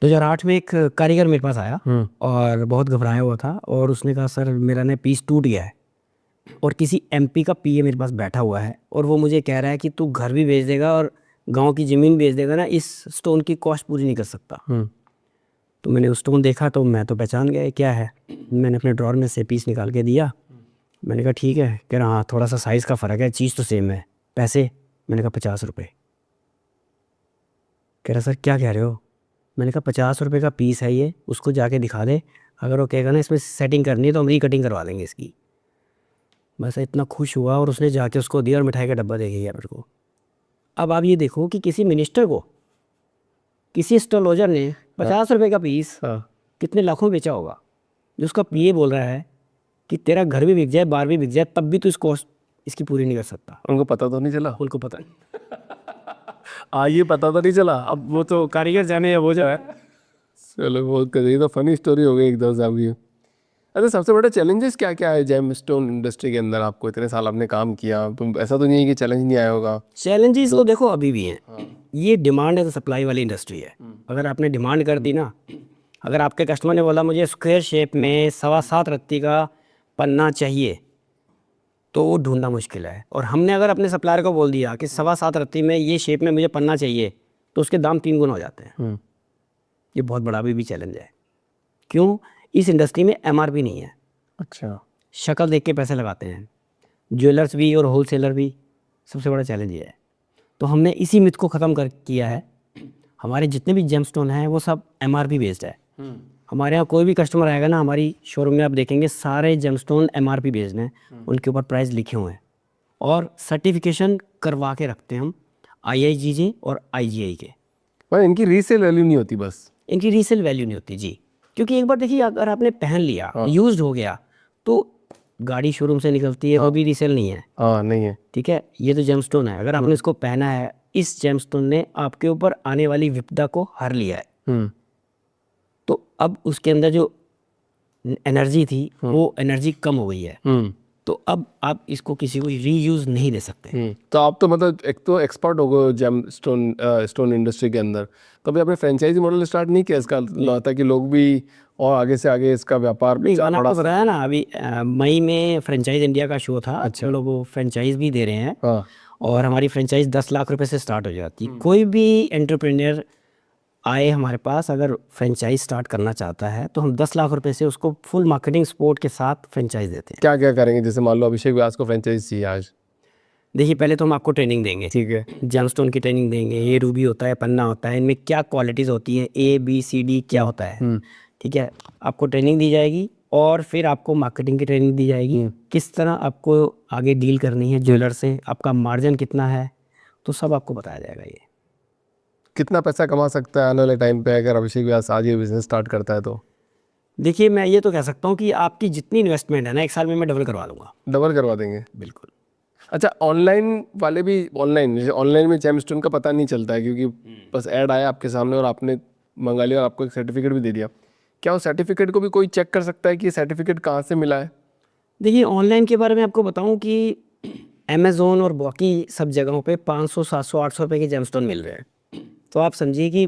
2008 में एक कारीगर मेरे पास आया और बहुत घबराया हुआ था, और उसने कहा सर मेरा ना पीस टूट गया है, और किसी एमपी का पीए मेरे पास बैठा हुआ है, और वो मुझे कह रहा है कि तू घर भी बेच देगा और गांव की ज़मीन बेच देगा ना, इस स्टोन की कॉस्ट पूरी नहीं कर सकता। तो मैंने उस स्टोन देखा तो मैं तो पहचान गया ये क्या है। मैंने अपने ड्रॉर में से पीस निकाल के दिया। मैंने कहा ठीक है। कह रहा हाँ थोड़ा सा साइज़ का फ़र्क है, चीज़ तो सेम है। पैसे? मैंने कहा 50 रुपये। कह रहा सर क्या कह रहे हो? मैंने कहा 50 रुपये का पीस है ये, उसको जाके दिखा दे, अगर वो कहेगा ना इसमें सेटिंग करनी है तो हम रीकटिंग करवा देंगे इसकी। बस इतना खुश हुआ और उसने जाके उसको दिया और मिठाई का डब्बा दे के गया मेरे को। अब आप ये देखो कि किसी मिनिस्टर को किसी एस्ट्रोलॉजर ने 50 रुपये का पीस कितने लाखों में बेचा होगा, जो उसका ये बोल रहा है कि तेरा घर भी बिक जाए, बार भी बिक जाए, तब भी तू इसको इसकी पूरी नहीं कर सकता। उनको पता तो नहीं चला? उनको पता नहीं। ये पता तो नहीं चला। अब वो तो कारीगर जाने या वो जो है। चलो बहुत ये तो फनी स्टोरी हो गई एकदम से आपकी। अच्छा, सबसे बड़ा चैलेंजेस क्या क्या है जेमस्टोन इंडस्ट्री के अंदर? आपको इतने साल आपने काम किया, तो ऐसा तो नहीं है कि चैलेंज नहीं आया होगा? चैलेंजेस तो देखो अभी भी हैं। ये डिमांड है तो सप्लाई वाली इंडस्ट्री है। अगर आपने डिमांड कर दी ना, अगर आपके कस्टमर ने बोला मुझे स्क्वायर शेप में 7.25 रत्ती का पन्ना चाहिए, तो वो ढूंढना मुश्किल है। और हमने अगर अपने सप्लायर को बोल दिया कि 7.25 रत्ती में ये शेप में मुझे पन्ना चाहिए, तो उसके दाम 3 गुना हो जाते हैं। ये बहुत बड़ा अभी भी चैलेंज है। क्यों? इस इंडस्ट्री में एमआरपी नहीं है। अच्छा। शक्ल देख के पैसे लगाते हैं ज्वेलर्स भी और होलसेलर भी। सबसे बड़ा चैलेंज ये है। तो हमने इसी मिथ को ख़त्म कर किया है। हमारे जितने भी जेमस्टोन हैं वो सब एमआरपी बेस्ड है। हमारे यहाँ कोई भी कस्टमर आएगा ना, हमारी शोरूम में आप देखेंगे सारे जेमस्टोन एमआरपी बेस्ड हैं। उनके ऊपर प्राइस लिखे हुए हैं और सर्टिफिकेशन करवा के रखते हैं हम IIGJ और IGI के। पर इनकी रीसेल वैल्यू नहीं होती बस? इनकी रीसेल वैल्यू नहीं होती जी, क्योंकि एक बार देखिए अगर आपने पहन लिया, यूज्ड हो गया, तो गाड़ी शोरूम से निकलती है, वो भी रीसेल नहीं है। नहीं है। ठीक है। ये तो जेमस्टोन है, अगर आपने इसको पहना है, इस जेमस्टोन ने आपके ऊपर आने वाली विपदा को हर लिया है। तो अब उसके अंदर जो एनर्जी थी वो एनर्जी कम हो गई है, तो अब आप इसको किसी को रीयूज नहीं दे सकते। तो आप तो मतलब एक तो एक्सपर्ट हो गए जेम स्टोन इंडस्ट्री के अंदर, तो अभी आपने फ्रेंचाइजी मॉडल स्टार्ट नहीं किया इसका, ताकि लोग भी और आगे से आगे इसका व्यापार नहीं, मैंने आपको बताया ना अभी मई में फ्रेंचाइज इंडिया का शो था। अच्छा, लोग वो फ्रेंचाइज भी दे रहे हैं। और हमारी फ्रेंचाइज 10 लाख रुपए से स्टार्ट हो जाती है। कोई भी एंटरप्रेन्योर आए हमारे पास, अगर फ्रेंचाइज स्टार्ट करना चाहता है, तो हम 10 लाख रुपए से उसको फुल मार्केटिंग सपोर्ट के साथ फ्रेंचाइज देते हैं। क्या क्या करेंगे? जैसे मान लो अभिषेक व्यास को फ्रेंचाइज चाहिए आज। देखिए, पहले तो हम आपको ट्रेनिंग देंगे। ठीक है। जेमस्टोन की ट्रेनिंग देंगे, ये रूबी होता है, पन्ना होता है, इनमें क्या क्वालिटीज़ होती हैं, ABCD क्या होता है। ठीक है। आपको ट्रेनिंग दी जाएगी और फिर आपको मार्केटिंग की ट्रेनिंग दी जाएगी, किस तरह आपको आगे डील करनी है ज्वेलर से, आपका मार्जिन कितना है, तो सब आपको बताया जाएगा। ये कितना पैसा कमा सकता है आने वाले टाइम पे अगर अभिषेक व्यास आज ये बिजनेस स्टार्ट करता है तो? देखिए, मैं ये तो कह सकता हूँ कि आपकी जितनी इन्वेस्टमेंट है ना, 1 साल में मैं डबल करवा दूंगा। डबल करवा देंगे? बिल्कुल। अच्छा, ऑनलाइन वाले भी, ऑनलाइन में जेमस्टोन का पता नहीं चलता है, क्योंकि बस ऐड आया आपके सामने और आपने मंगा लिया और आपको एक सर्टिफिकेट भी दे दिया। क्या उस सर्टिफिकेट को भी कोई चेक कर सकता है कि ये सर्टिफिकेट कहाँ से मिला है? देखिए, ऑनलाइन के बारे में आपको बताऊं कि अमेज़ोन और बाकी सब जगहों पे 500, 700, 800 रुपये के जेमस्टोन मिल रहे हैं। तो आप समझिए कि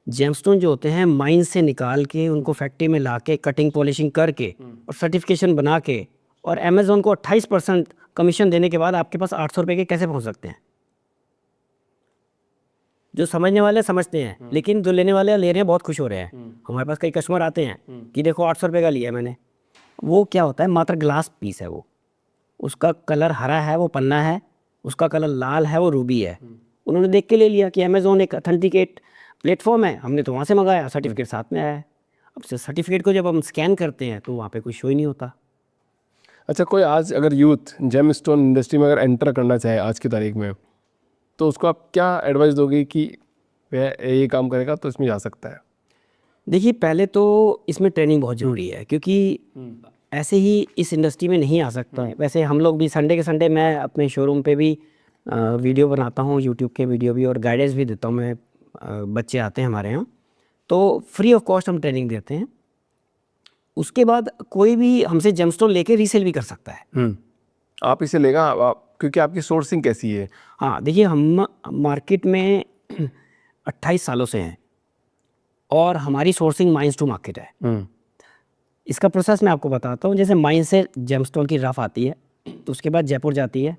जेमस्टोन जो होते हैं माइन से निकाल के उनको फैक्ट्री में ला के कटिंग पॉलिशिंग करके और सर्टिफिकेशन बना के, और अमेज़ोन को 28% कमीशन देने के बाद आपके पास 800 रुपये के कैसे पहुंच सकते हैं? जो समझने वाले समझते हैं, लेकिन जो लेने वाले ले रहे हैं बहुत खुश हो रहे हैं। हमारे पास कई कस्टमर आते हैं कि देखो 800 रुपये का लिया है मैंने। वो क्या होता है, मात्र ग्लास पीस है वो, उसका कलर हरा है वो पन्ना है, उसका कलर लाल है वो रूबी है। उन्होंने देख के ले लिया कि अमेज़ोन एक ऑथेंटिकेट प्लेटफॉर्म है, हमने तो वहाँ से मंगाया, सर्टिफिकेट साथ में आया है। अब सर्टिफिकेट को जब हम स्कैन करते हैं तो वहाँ पे कोई शो ही नहीं होता। अच्छा, कोई आज अगर यूथ जेम स्टोन इंडस्ट्री में अगर एंटर करना चाहे आज की तारीख में, तो उसको आप क्या एडवाइस दोगे कि वह ये काम करेगा तो इसमें जा सकता है? देखिए, पहले तो इसमें ट्रेनिंग बहुत ज़रूरी है, क्योंकि ऐसे ही इस इंडस्ट्री में नहीं आ सकता है। वैसे हम लोग भी संडे के संडे मैं अपने शोरूम पे भी वीडियो बनाता हूँ, यूट्यूब के वीडियो भी, और गाइडेंस भी देता हूँ मैं। बच्चे आते हैं हमारे यहाँ, तो फ्री ऑफ कॉस्ट हम ट्रेनिंग देते हैं। उसके बाद कोई भी हमसे जेमस्टोन लेके रीसेल भी कर सकता है। आप इसे लेगा क्योंकि आपकी सोर्सिंग कैसी है? हाँ, देखिए, हम मार्केट में 28 सालों से हैं, और हमारी सोर्सिंग माइंस टू मार्केट है। इसका प्रोसेस मैं आपको बताता हूँ। जैसे माइन से जेमस्टोन की रफ आती है, तो उसके बाद जयपुर जाती है,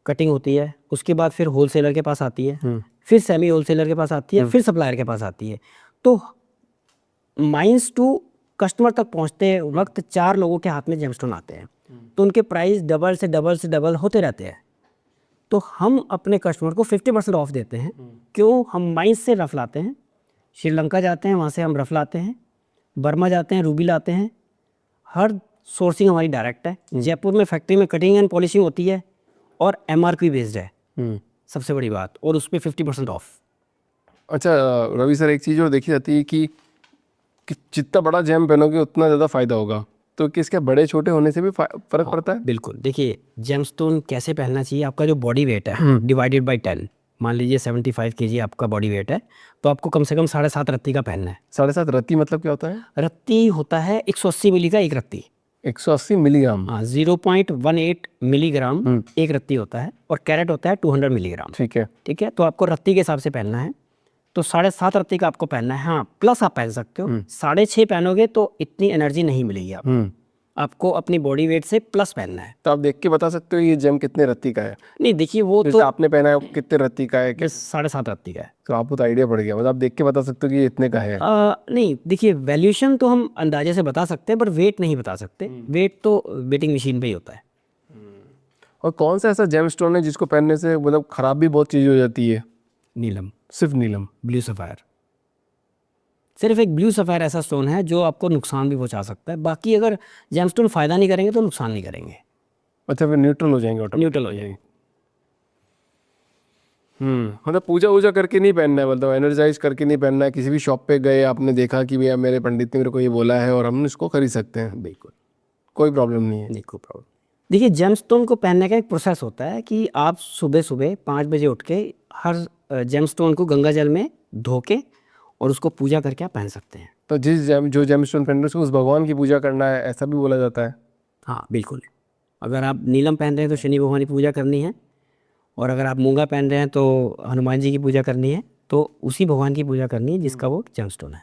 कटिंग होती है, उसके बाद फिर होलसेलर के पास आती है, फिर सेमी होलसेलर के पास आती है, फिर सप्लायर के पास आती है। तो माइंस टू कस्टमर तक पहुँचते वक्त 4 लोगों के हाथ में जेमस्टोन आते हैं, तो उनके प्राइस डबल से डबल से डबल होते रहते हैं। तो हम अपने कस्टमर को 50% ऑफ देते हैं। क्यों? हम माइंस से रफ लाते हैं, श्रीलंका जाते हैं, वहाँ से हम रफ लाते हैं, बर्मा जाते हैं, रूबी लाते हैं। हर सोर्सिंग हमारी डायरेक्ट है। जयपुर में फैक्ट्री में कटिंग एंड पॉलिशिंग होती है, और MRP बेस्ड है, सबसे बड़ी बात, और उस पर 50% ऑफ। अच्छा रवि सर, एक चीज़ और देखी जाती है कि जितना बड़ा जैम पहनोगे उतना ज़्यादा फायदा होगा, तो कि इसके बड़े छोटे होने से भी फर्क पड़ता है? बिल्कुल। देखिए, जेमस्टोन कैसे पहनना चाहिए, आपका जो बॉडी वेट है डिवाइडेड बाई 10, मान लीजिए 75 kg आपका बॉडी वेट है, तो आपको कम से कम 7.5 रत्ती का पहनना है। 7.5 रत्ती मतलब क्या होता है? रत्ती होता है 180 मिली का एक रत्ती। 180 मिलीग्राम? हाँ, 0.18 मिलीग्राम एक रत्ती होता है, और कैरेट होता है 200 मिलीग्राम। ठीक है। ठीक है, तो आपको रत्ती के हिसाब से पहनना है, तो 7.5 रत्ती का आपको पहनना है। हाँ, प्लस आप पहन सकते हो, 6.5 पहनोगे तो इतनी एनर्जी नहीं मिलेगी आपको अपनी बॉडी वेट से प्लस पहनना है। तो आप देख के बता सकते हो ये जेम कितने रत्ती का है? नहीं, देखिए, वो जैसे तो आपने पहना है वो कितने रत्ती का है? 7.5 रत्ती का है। तो आपको तो आइडिया पड़ गया, मतलब आप देख के बता सकते हो कि ये इतने का है। नहीं, देखिए, वैल्यूएशन तो हम अंदाजे से बता सकते हैं, पर वेट नहीं बता सकते। वेट तो वेटिंग मशीन पे ही होता है। और कौन सा ऐसा जेम स्टोन है जिसको पहनने से मतलब खराब भी बहुत चीज़ हो जाती है? नीलम, सिर्फ नीलम? Blue sapphire. सिर्फ एक ब्लू सफ़ायर ऐसा स्टोन है जो आपको नुकसान भी पहुंचा सकता है। बाकी अगर जेमस्टोन फ़ायदा नहीं करेंगे तो नुकसान नहीं करेंगे, अच्छा, फिर न्यूट्रल हो जाएंगे ऑटोमेटिक? न्यूट्रल हो जाएंगे। मतलब पूजा वूजा करके नहीं पहनना है, मतलब एनर्जाइज करके नहीं पहनना है। किसी भी शॉप पे गए, आपने देखा कि भैया मेरे पंडित ने मेरे को ये बोला है और हम इसको खरीद सकते हैं, बिल्कुल, कोई प्रॉब्लम नहीं है? नहीं, कोई प्रॉब्लम। देखिए, जेमस्टोन को पहनने का एक प्रोसेस होता है कि आप सुबह सुबह 5 बजे उठ के हर जेमस्टोन को गंगा जल में धो के और उसको पूजा करके आप पहन सकते हैं। तो जो जेम स्टोन पहन रहे हैं उसको उस भगवान की पूजा करना है, ऐसा भी बोला जाता है? हाँ, बिल्कुल। अगर आप नीलम पहन रहे हैं तो शनि भगवान की पूजा करनी है, और अगर आप मूंगा पहन रहे हैं तो हनुमान जी की पूजा करनी है, तो उसी भगवान की पूजा करनी है जिसका वो जेमस्टोन है।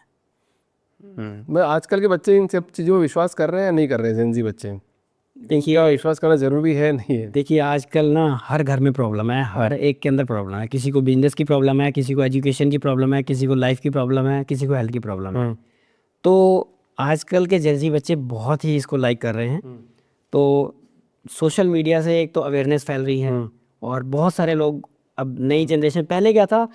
मैं आजकल के बच्चे इन सब चीज़ों में विश्वास कर रहे हैं या नहीं कर रहे हैं? जेंजी बच्चे, देखिए, क्या विश्वास करना जरूरी है नहीं है? देखिए, आजकल ना हर घर में प्रॉब्लम है, हर एक के अंदर प्रॉब्लम है। किसी को बिजनेस की प्रॉब्लम है, किसी को एजुकेशन की प्रॉब्लम है, किसी को लाइफ की प्रॉब्लम है, किसी को हेल्थ की प्रॉब्लम है। तो आजकल के जेंजी बच्चे बहुत ही इसको लाइक कर रहे हैं। तो सोशल मीडिया से एक तो अवेयरनेस फैल रही है, और बहुत सारे लोग, अब नई जनरेशन, पहले क्या था,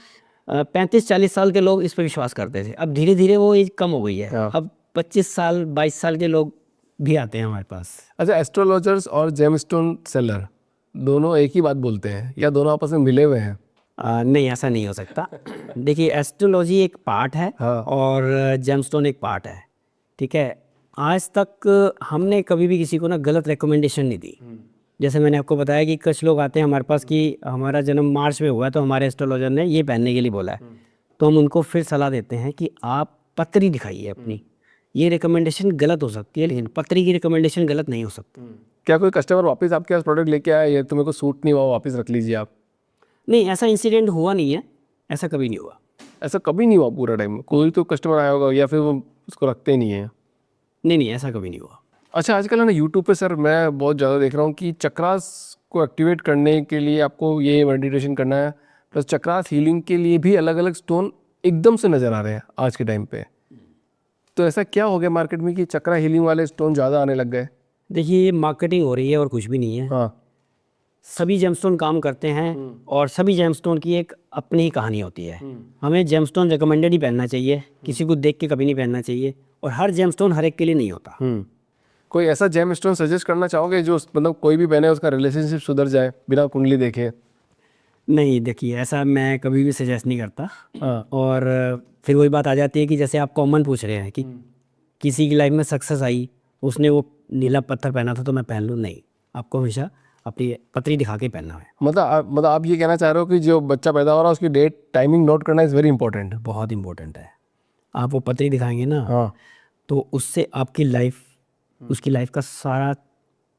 35-40 साल के लोग इस पर विश्वास करते थे, अब धीरे धीरे वो एज कम हो गई है। हाँ। अब 25 साल 22 साल के लोग भी आते हैं हमारे पास। अच्छा, एस्ट्रोलॉजर्स और जेम स्टोन सेलर दोनों एक ही बात बोलते हैं या दोनों आपस में मिले हुए हैं? नहीं, ऐसा नहीं हो सकता। देखिए, एस्ट्रोलॉजी एक पार्ट है, हाँ। और जेमस्टोन एक पार्ट है। ठीक है, आज तक हमने कभी भी किसी को ना गलत रिकमेंडेशन नहीं दी। जैसे मैंने आपको बताया कि कुछ लोग आते हैं हमारे पास कि हमारा जन्म मार्च में हुआ, तो हमारे एस्ट्रोलॉजर ने ये पहनने के लिए बोला है, तो हम उनको फिर सलाह देते हैं कि आप पत्री दिखाइए अपनी। ये रिकमेंडेशन गलत हो सकती है, लेकिन पत्री की रिकमेंडेशन गलत नहीं हो सकती। क्या कोई कस्टमर वापस आपके पास प्रोडक्ट लेके आया, ये तुम्हें को सूट नहीं हुआ, वापस रख लीजिए आप? नहीं, ऐसा इंसिडेंट हुआ नहीं है, ऐसा कभी नहीं हुआ। ऐसा कभी नहीं हुआ पूरा टाइम? कोई तो कस्टमर आया होगा या फिर वो उसको रखते ही नहीं है? नहीं, नहीं, ऐसा कभी नहीं हुआ। अच्छा, आजकल है ना यूट्यूब पे सर मैं बहुत ज़्यादा देख रहा हूँ कि चक्रास को एक्टिवेट करने के लिए आपको ये मेडिटेशन करना है, प्लस चक्रास हीलिंग के लिए भी अलग अलग स्टोन एकदम से नज़र आ रहे हैं आज के टाइम पे। तो ऐसा क्या हो गया मार्केट में कि चक्रा हीलिंग वाले स्टोन ज़्यादा आने लग गए? देखिए, ये मार्केटिंग हो रही है और कुछ भी नहीं है। हाँ। सभी जेमस्टोन काम करते हैं और सभी जेमस्टोन की एक अपनी ही कहानी होती है। हमें जेमस्टोन रिकमेंडेड ही पहनना चाहिए, किसी को देख के कभी नहीं पहनना चाहिए, और हर जेमस्टोन हर एक के लिए नहीं होता। कोई ऐसा जेम स्टोन सजेस्ट करना चाहोगे जो मतलब कोई भी पहने उसका रिलेशनशिप सुधर जाए बिना कुंडली देखे? नहीं, देखिए ऐसा मैं कभी भी सजेस्ट नहीं करता। और फिर वही बात आ जाती है कि जैसे आप कॉमन पूछ रहे हैं कि किसी की लाइफ में सक्सेस आई, उसने वो नीला पत्थर पहना था तो मैं पहन लूँ, नहीं, आपको हमेशा अपनी पतरी दिखा के पहनना है। मतलब आप ये कहना चाह रहे हो कि जो बच्चा पैदा हो रहा है उसकी डेट टाइमिंग नोट करना इज़ वेरी इंपॉर्टेंट? बहुत इंपॉर्टेंट है। आप वो पतरी दिखाएंगे ना, हाँ, तो उससे आपकी लाइफ, उसकी लाइफ का सारा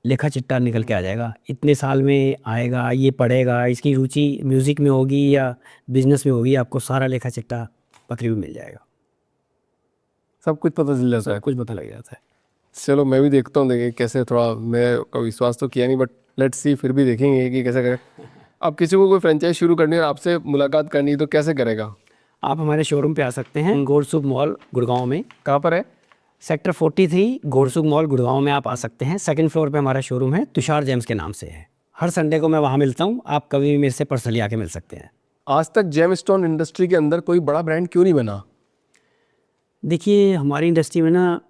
लेखा चिट्ठा निकल के आ जाएगा। इतने साल में आएगा, ये पढ़ेगा, इसकी रुचि म्यूज़िक में होगी या बिजनेस में होगी, आपको सारा लेखा चिट्ठा पतरी में मिल जाएगा, सब कुछ पता चल जाता है। सब कुछ पता लग जाता है। चलो मैं भी देखता हूँ, देखिए कैसे, थोड़ा मैं का विश्वास तो किया नहीं बट लेट्स सी, फिर भी देखेंगे कि कैसे करें। अब किसी को कोई फ्रेंचाइज शुरू करनी है और आपसे मुलाकात करनी है तो कैसे करेगा? आप हमारे शोरूम पे आ सकते हैं, गोरसुख मॉल गुड़गांव में। कहाँ पर है? सेक्टर 43 गोरसुख मॉल गुड़गांव में आप आ सकते हैं। सेकंड फ्लोर पे हमारा शोरूम है, तुषार जेम्स के नाम से है। हर संडे को मैं वहाँ मिलता हूँ, आप कभी भी मेरे से पर्सनली आके मिल सकते हैं। आज तक जेम स्टोन इंडस्ट्री के अंदर कोई बड़ा ब्रांड क्यों नहीं बना? देखिए हमारी इंडस्ट्री में ना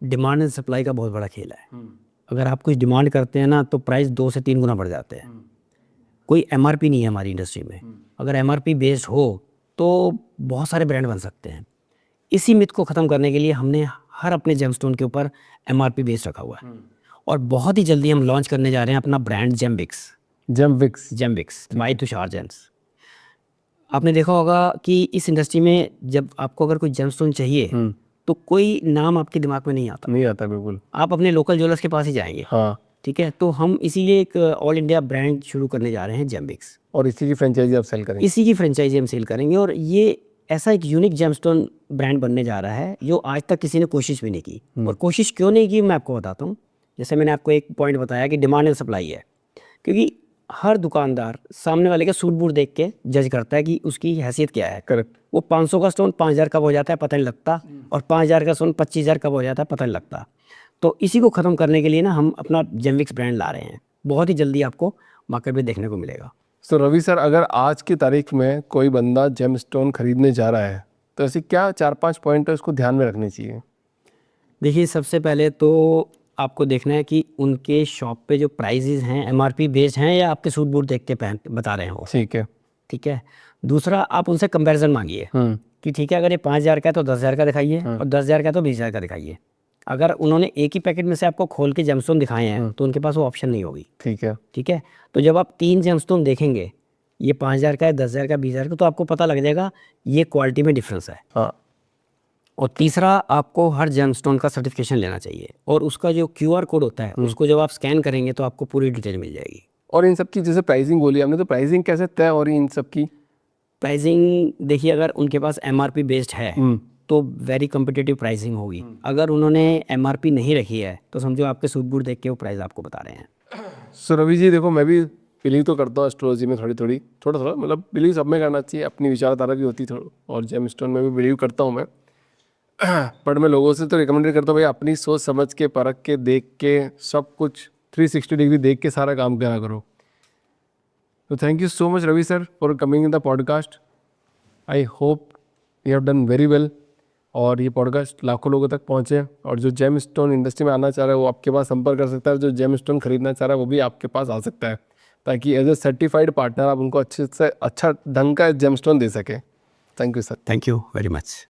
डिमांड एंड सप्लाई का बहुत बड़ा खेल है। अगर आप कुछ डिमांड करते हैं ना तो प्राइस 2 से 3 गुना बढ़ जाते हैं। कोई एमआरपी नहीं है हमारी इंडस्ट्री में। अगर एमआरपी बेस्ड हो तो बहुत सारे ब्रांड बन सकते हैं। इसी मिथ को ख़त्म करने के लिए हमने हर अपने जेमस्टोन के ऊपर एमआरपी बेस्ड रखा हुआ है। और बहुत ही जल्दी हम लॉन्च करने जा रहे हैं अपना ब्रांड जेमविक्स। जेमविक्स बाय तुषार जेम्स। आपने देखा होगा कि इस इंडस्ट्री में जब आपको अगर कोई जेमस्टोन चाहिए तो कोई नाम आपके दिमाग में नहीं आता। नहीं आता बिल्कुल। आप अपने लोकल ज्वेलर्स के पास ही जाएंगे। हाँ, ठीक है, तो हम इसीलिए एक ऑल इंडिया ब्रांड शुरू करने जा रहे हैं, जेमविक्स। और इसी की फ्रेंचाइजी आप सेल करेंगे? इसी की फ्रेंचाइजी हम सेल करेंगे, और ये ऐसा एक यूनिक जेमस्टोन ब्रांड बनने जा रहा है जो आज तक किसी ने कोशिश भी नहीं की। और कोशिश क्यों नहीं की मैं आपको बताता हूँ। जैसे मैंने आपको एक पॉइंट बताया कि डिमांड एंड सप्लाई है, क्योंकि हर दुकानदार सामने वाले का सूट बूट देख के जज करता है कि उसकी हैसियत क्या है। करेक्ट। वो 500 का स्टोन 5000 कब हो जाता है पता नहीं लगता, और 5000 का स्टोन 25000 कब हो जाता है पता नहीं लगता। तो इसी को ख़त्म करने के लिए ना हम अपना जेमविक्स ब्रांड ला रहे हैं। बहुत ही जल्दी आपको मार्केट में देखने को मिलेगा। तो रवि सर, अगर आज की तारीख में कोई बंदा जेम स्टोन खरीदने जा रहा है तो ऐसे क्या 4-5 पॉइंट है उसको ध्यान में रखने चाहिए? देखिए सबसे पहले तो आपको देखना है कि उनके शॉप पे जो प्राइजेज हैं एमआरपी बेस्ड हैं या आपके सूट बूट देख के पहन बता रहे हो। ठीक है। ठीक है, दूसरा आप उनसे कंपैरिजन मांगिए कि ठीक है, अगर ये 5000 का है तो 10,000 का दिखाइए, और 10,000 का है तो 20,000 का दिखाइए। अगर उन्होंने एक ही पैकेट में से आपको खोल के जेमस्टोन दिखाए हैं तो उनके पास वो ऑप्शन नहीं होगी। ठीक है। ठीक है, तो जब आप 3 जेमस्टोन देखेंगे, ये 5000 का है, 10,000 का, 20,000 का, तो आपको पता लग जाएगा ये क्वालिटी में डिफरेंस है। हाँ। और तीसरा, आपको हर जेमस्टोन का सर्टिफिकेशन लेना चाहिए, और उसका जो क्यूआर कोड होता है उसको जब आप स्कैन करेंगे तो आपको पूरी डिटेल मिल जाएगी। और इन सब की जैसे प्राइसिंग बोली हमने, तो प्राइसिंग कैसे तय हो रही है इन सब की? प्राइसिंग देखिए, अगर उनके पास एमआरपी बेस्ड है तो वेरी कम्पिटिटिव प्राइसिंग होगी। अगर उन्होंने एमआरपी नहीं रखी है तो समझो आपके सूट बूट देख के वो प्राइस आपको बता रहे हैं। सो रवि जी देखो, मैं भी बिलीव तो करता हूँ एस्ट्रोलॉजी में, थोड़ा मतलब बिलीव सब में करना चाहिए, अपनी विचारधारा भी होती थोड़ा, और जेम स्टोन में भी बिलीव करता हूँ मैं। पर मैं लोगों से तो रिकमेंड करता हूँ भाई अपनी सोच समझ के, परख के, देख के, सब कुछ 360 डिग्री देख के सारा काम करा करो। तो thank you so much Ravi sir for coming in the podcast. I hope you have done very well, और ये पॉडकास्ट लाखों लोगों तक पहुँचे, और जो जेम स्टोन इंडस्ट्री में आना चाह रहा है वो आपके पास संपर्क कर सकता है, जो जेम स्टोन खरीदना चाह रहा है वो भी आपके पास आ सकता है, ताकि एज ए सर्टिफाइड पार्टनर आप उनको अच्छे से अच्छा ढंग का जेम स्टोन दे सके। Thank you sir. Thank you very much.